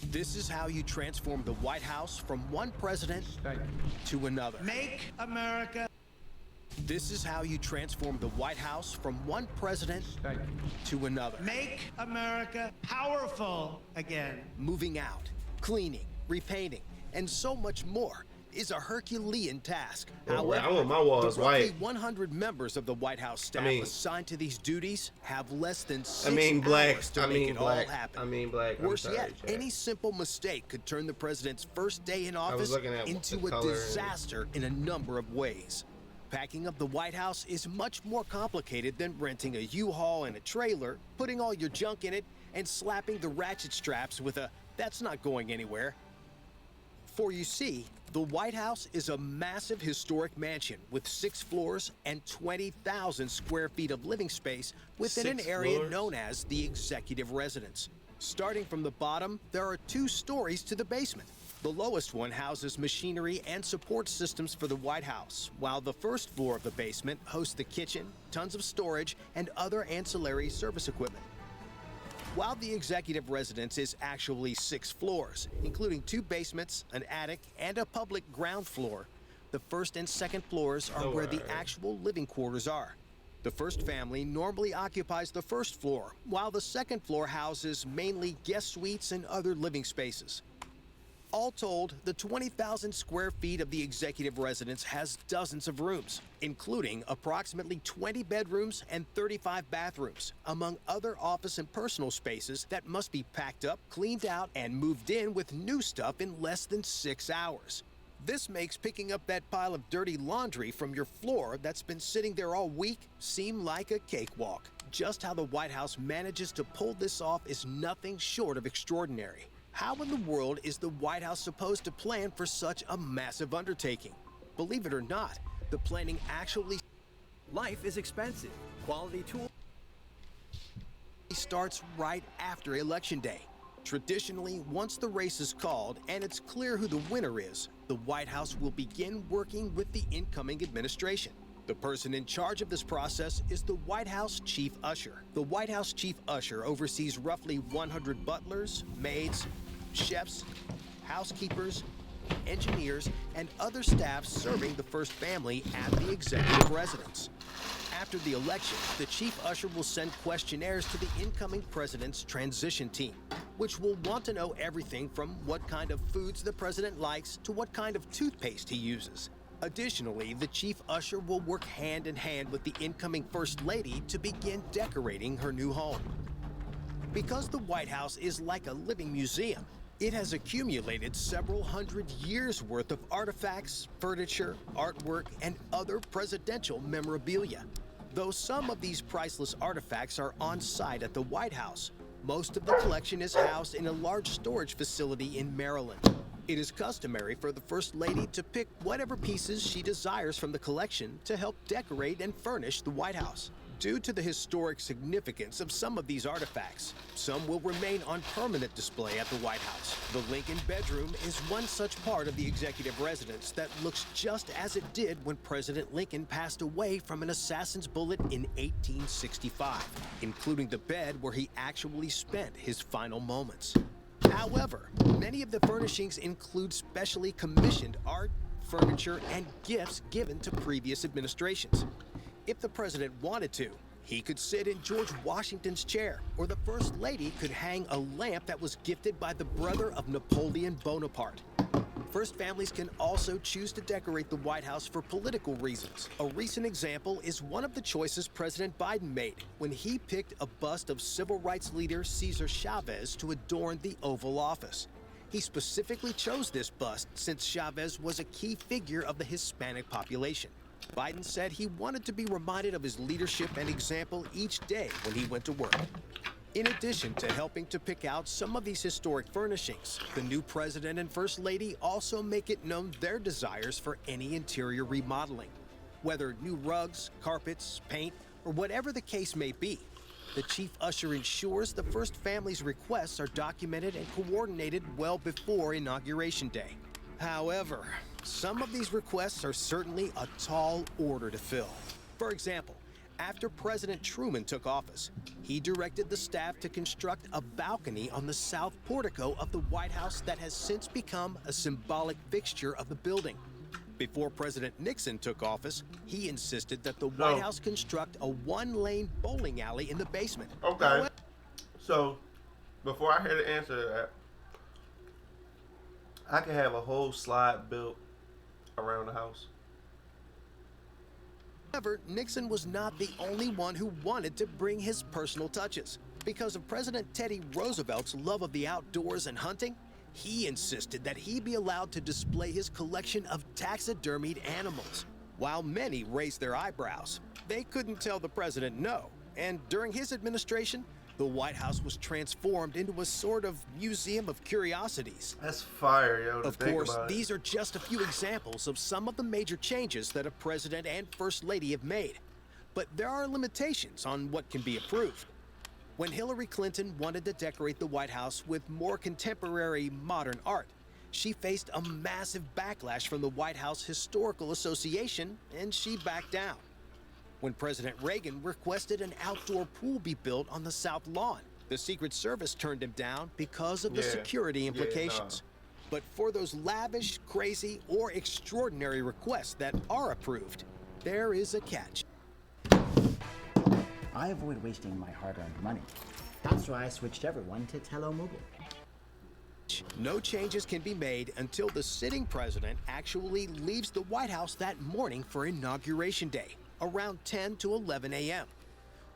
This is how you transform the White House from one president to another. Make America. This is how you transform the White House from one president to another. Make America powerful again. Moving out, cleaning, repainting, and so much more is a Herculean task. However, I want my walls the roughly white. 100 members of the White House staff assigned to these duties have less than 6 hours to make it all happen. Worse yet, any simple mistake could turn the president's first day in office into a disaster in a number of ways. Packing up the White House is much more complicated than renting a U-Haul and a trailer, putting all your junk in it, and slapping the ratchet straps with a "that's not going anywhere." For you see, the White House is a massive historic mansion with 6 floors and 20,000 square feet of living space within an area known as the executive residence. Starting from the bottom, there are 2 stories to the basement. The lowest one houses machinery and support systems for the White House, while the first floor of the basement hosts the kitchen, tons of storage, and other ancillary service equipment. While the executive residence is actually 6 floors, including 2 basements, an attic, and a public ground floor, the first and second floors are where the actual living quarters are. The first family normally occupies the first floor, while the second floor houses mainly guest suites and other living spaces. All told, the 20,000 square feet of the executive residence has dozens of rooms, including approximately 20 bedrooms and 35 bathrooms, among other office and personal spaces that must be packed up, cleaned out, and moved in with new stuff in less than 6 hours. This makes picking up that pile of dirty laundry from your floor that's been sitting there all week seem like a cakewalk. Just how the White House manages to pull this off is nothing short of extraordinary. How in the world is the White House supposed to plan for such a massive undertaking? Believe it or not, the planning actually... Life is expensive. Quality tool starts right after Election Day. Traditionally, once the race is called and it's clear who the winner is, the White House will begin working with the incoming administration. The person in charge of this process is the White House Chief Usher. The White House Chief Usher oversees roughly 100 butlers, maids, chefs, housekeepers, engineers, and other staff serving the first family at the executive residence. After the election, the Chief Usher will send questionnaires to the incoming president's transition team, which will want to know everything from what kind of foods the president likes to what kind of toothpaste he uses. Additionally, the Chief Usher will work hand in hand with the incoming First Lady to begin decorating her new home. Because the White House is like a living museum, it has accumulated several hundred years' worth of artifacts, furniture, artwork, and other presidential memorabilia. Though some of these priceless artifacts are on site at the White House, most of the collection is housed in a large storage facility in Maryland. It is customary for the First Lady to pick whatever pieces she desires from the collection to help decorate and furnish the White House. Due to the historic significance of some of these artifacts, some will remain on permanent display at the White House. The Lincoln Bedroom is one such part of the executive residence that looks just as it did when President Lincoln passed away from an assassin's bullet in 1865, including the bed where he actually spent his final moments. However, many of the furnishings include specially commissioned art, furniture, and gifts given to previous administrations. If the president wanted to, he could sit in George Washington's chair, or the First Lady could hang a lamp that was gifted by the brother of Napoleon Bonaparte. First families can also choose to decorate the White House for political reasons. A recent example is one of the choices President Biden made when he picked a bust of civil rights leader Cesar Chavez to adorn the Oval Office. He specifically chose this bust since Chavez was a key figure of the Hispanic population. Biden said he wanted to be reminded of his leadership and example each day when he went to work. In addition to helping to pick out some of these historic furnishings, the new president and First Lady also make it known their desires for any interior remodeling. Whether new rugs, carpets, paint, or whatever the case may be, the Chief Usher ensures the First Family's requests are documented and coordinated well before Inauguration Day. However, some of these requests are certainly a tall order to fill. For example, After President Truman took office, he directed the staff to construct a balcony on the south portico of the White House that has since become a symbolic fixture of the building. Before President Nixon took office, he insisted that the White House construct a one-lane bowling alley in the basement. Okay. So, before I hear the answer to that, I can have a whole slide built around the house. However, Nixon was not the only one who wanted to bring his personal touches. Because of President Teddy Roosevelt's love of the outdoors and hunting, he insisted that he be allowed to display his collection of taxidermied animals. While many raised their eyebrows, they couldn't tell the president no. And during his administration, the White House was transformed into a sort of museum of curiosities. That's fire, yo. Of course, these are just a few examples of some of the major changes that a president and first lady have made. But there are limitations on what can be approved. When Hillary Clinton wanted to decorate the White House with more contemporary modern art, she faced a massive backlash from the White House Historical Association, and she backed down. When President Reagan requested an outdoor pool be built on the South Lawn, the Secret Service turned him down because of the security implications. But for those lavish, crazy, or extraordinary requests that are approved, there is a catch. I avoid wasting my hard-earned money. That's why I switched everyone to Telomobile. No changes can be made until the sitting president actually leaves the White House that morning for Inauguration Day, around 10 to 11 a.m.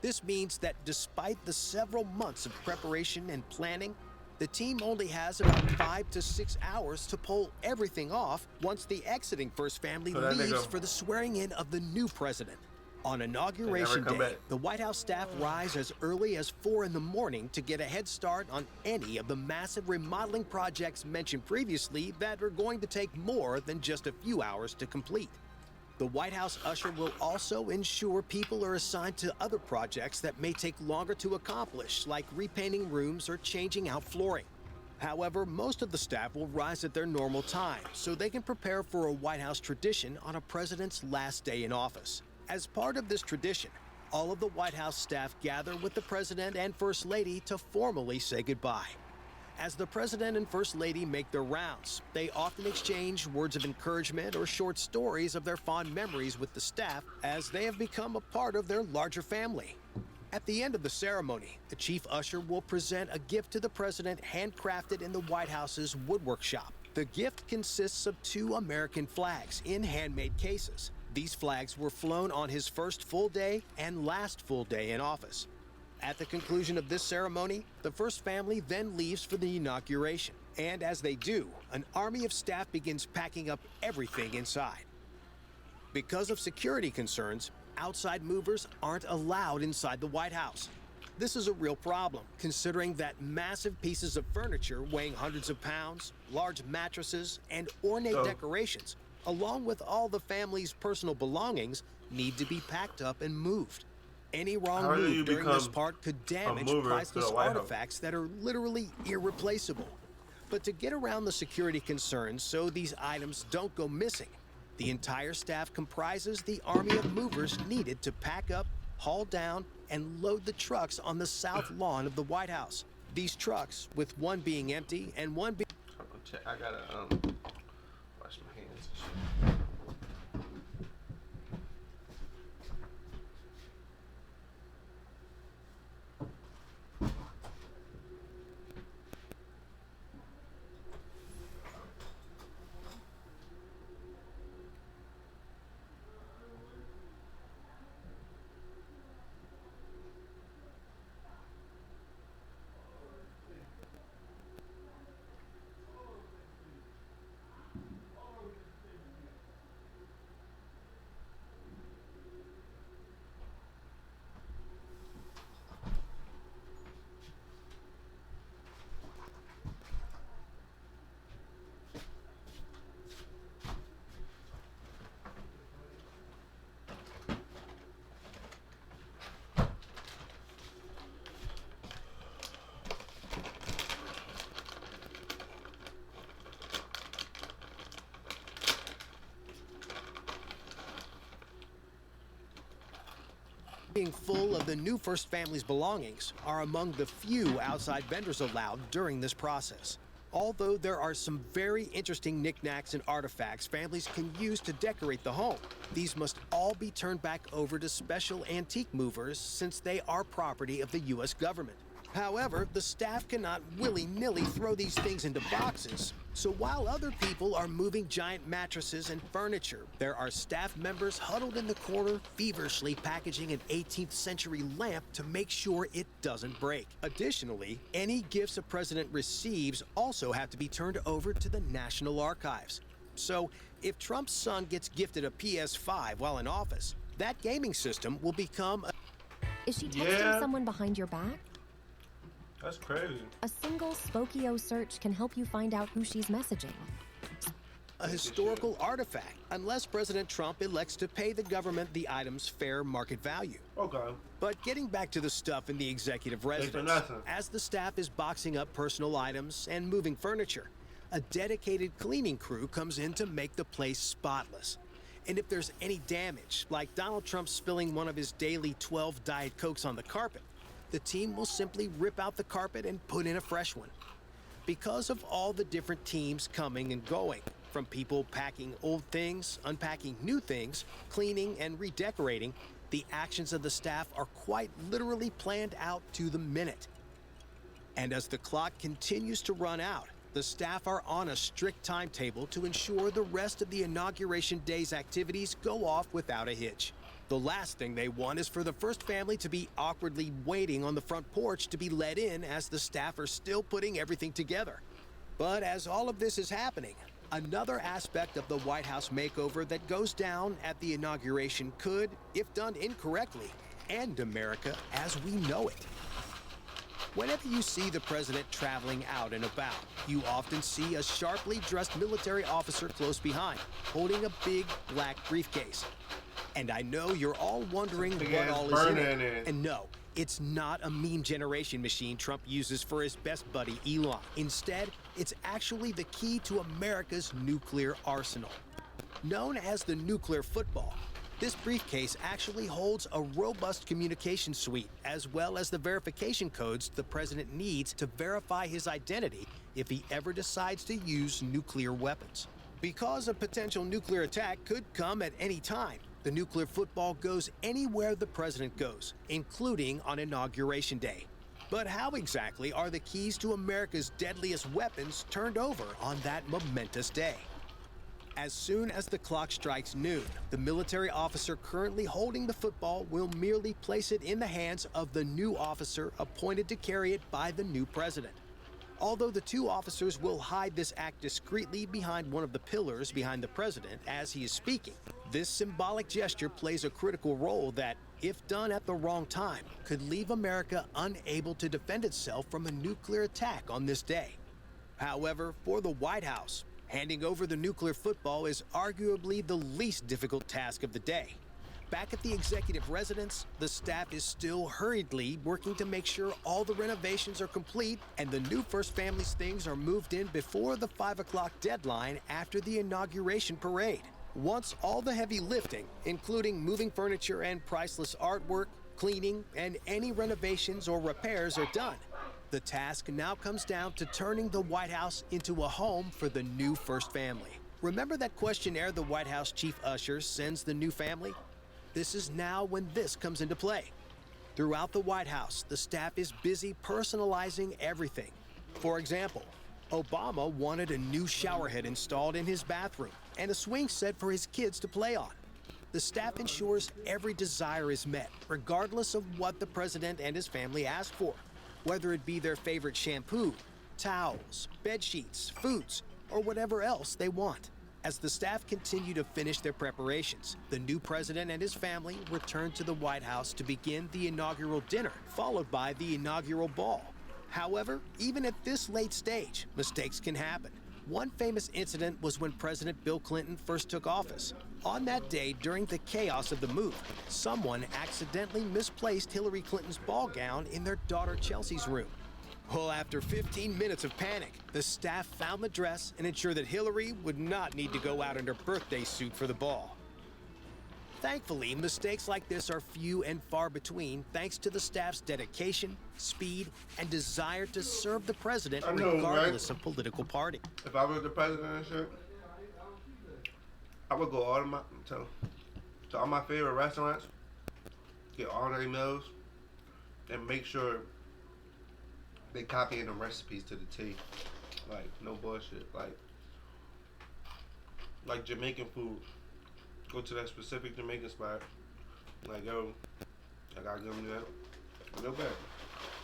This means that despite the several months of preparation and planning, the team only has about 5 to 6 hours to pull everything off once the exiting first family leaves for the swearing in of the new president. On Inauguration Day, the White House staff rise as early as 4 in the morning to get a head start on any of the massive remodeling projects mentioned previously that are going to take more than just a few hours to complete. The White House usher will also ensure people are assigned to other projects that may take longer to accomplish, like repainting rooms or changing out flooring. However, most of the staff will rise at their normal time, so they can prepare for a White House tradition on a president's last day in office. As part of this tradition, all of the White House staff gather with the president and first lady to formally say goodbye. As the president and first lady make their rounds, they often exchange words of encouragement or short stories of their fond memories with the staff as they have become a part of their larger family. At the end of the ceremony, the chief usher will present a gift to the president handcrafted in the White House's woodwork shop. The gift consists of 2 American flags in handmade cases. These flags were flown on his first full day and last full day in office. At the conclusion of this ceremony, the first family then leaves for the inauguration. And as they do, an army of staff begins packing up everything inside. Because of security concerns, outside movers aren't allowed inside the White House. This is a real problem, considering that massive pieces of furniture weighing hundreds of pounds, large mattresses, and ornate decorations, along with all the family's personal belongings, need to be packed up and moved. Any wrong move during this part could damage priceless artifacts that are literally irreplaceable. But to get around the security concerns so these items don't go missing, the entire staff comprises the army of movers needed to pack up, haul down, and load the trucks on the south lawn of the White House. These trucks, with one being empty and one being... I gotta wash my hands and shit. being full of the new First Family's belongings are among the few outside vendors allowed during this process. Although there are some very interesting knickknacks and artifacts families can use to decorate the home, these must all be turned back over to special antique movers since they are property of the U.S. government. However, the staff cannot willy-nilly throw these things into boxes. So while other people are moving giant mattresses and furniture, there are staff members huddled in the corner feverishly packaging an 18th century lamp to make sure it doesn't break. Additionally, any gifts a president receives also have to be turned over to the National Archives. So if Trump's son gets gifted a PS5 while in office, that gaming system will become a... Is she texting someone behind your back? That's crazy. A single Spokio search can help you find out who she's messaging. a historical artifact, unless President Trump elects to pay the government the item's fair market value. Okay. But getting back to the stuff in the executive residence, as the staff is boxing up personal items and moving furniture, a dedicated cleaning crew comes in to make the place spotless. And if there's any damage, like Donald Trump spilling one of his daily 12 Diet Cokes on the carpet, the team will simply rip out the carpet and put in a fresh one. Because of all the different teams coming and going, from people packing old things, unpacking new things, cleaning and redecorating, the actions of the staff are quite literally planned out to the minute. And as the clock continues to run out, the staff are on a strict timetable to ensure the rest of the Inauguration Day's activities go off without a hitch. The last thing they want is for the first family to be awkwardly waiting on the front porch to be let in as the staff are still putting everything together. But as all of this is happening, another aspect of the White House makeover that goes down at the inauguration could, if done incorrectly, end America as we know it. Whenever you see the president traveling out and about, you often see a sharply dressed military officer close behind, holding a big black briefcase. And I know you're all wondering what all is in it. And no, it's not a meme generation machine Trump uses for his best buddy Elon. Instead, it's actually the key to America's nuclear arsenal. Known as the nuclear football, this briefcase actually holds a robust communication suite, as well as the verification codes the president needs to verify his identity if he ever decides to use nuclear weapons. Because a potential nuclear attack could come at any time, the nuclear football goes anywhere the president goes, including on Inauguration Day. But how exactly are the keys to America's deadliest weapons turned over on that momentous day? As soon as the clock strikes noon, the military officer currently holding the football will merely place it in the hands of the new officer appointed to carry it by the new president. Although the two officers will hide this act discreetly behind one of the pillars behind the president as he is speaking, this symbolic gesture plays a critical role that, if done at the wrong time, could leave America unable to defend itself from a nuclear attack on this day. However, for the White House, handing over the nuclear football is arguably the least difficult task of the day. Back at the executive residence, the staff is still hurriedly working to make sure all the renovations are complete and the new First Family's things are moved in before the 5 o'clock deadline after the inauguration parade. Once all the heavy lifting, including moving furniture and priceless artwork, cleaning, and any renovations or repairs are done, the task now comes down to turning the White House into a home for the new First Family. Remember that questionnaire the White House chief usher sends the new family? This is now when this comes into play. Throughout the White House, the staff is busy personalizing everything. For example, Obama wanted a new shower head installed in his bathroom and a swing set for his kids to play on. The staff ensures every desire is met, regardless of what the president and his family ask for, whether it be their favorite shampoo, towels, bed sheets, foods, or whatever else they want. As the staff continue to finish their preparations, the new president and his family return to the White House to begin the inaugural dinner, followed by the inaugural ball. However, even at this late stage, mistakes can happen. One famous incident was when President Bill Clinton first took office. On that day, during the chaos of the move, someone accidentally misplaced Hillary Clinton's ball gown in their daughter Chelsea's room. Well, after 15 minutes of panic, the staff found the dress and ensured that Hillary would not need to go out in her birthday suit for the ball. Thankfully, mistakes like this are few and far between thanks to the staff's dedication, speed, and desire to serve the president I know, regardless right? of political party. If I was the president and shit, I would go all to all my favorite restaurants, get all their meals, and make sure they copying the recipes to the T. Like, no bullshit. Like Jamaican food. Go to that specific Jamaican spot. Like, yo, I gotta give them that. No bad.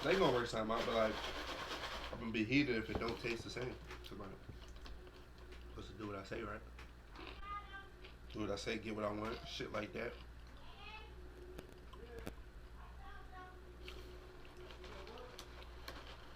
They gonna work something out, but like, I'm gonna be heated if it don't taste the same. So like, supposed to do what I say, right? Do what I say, get what I want, shit like that.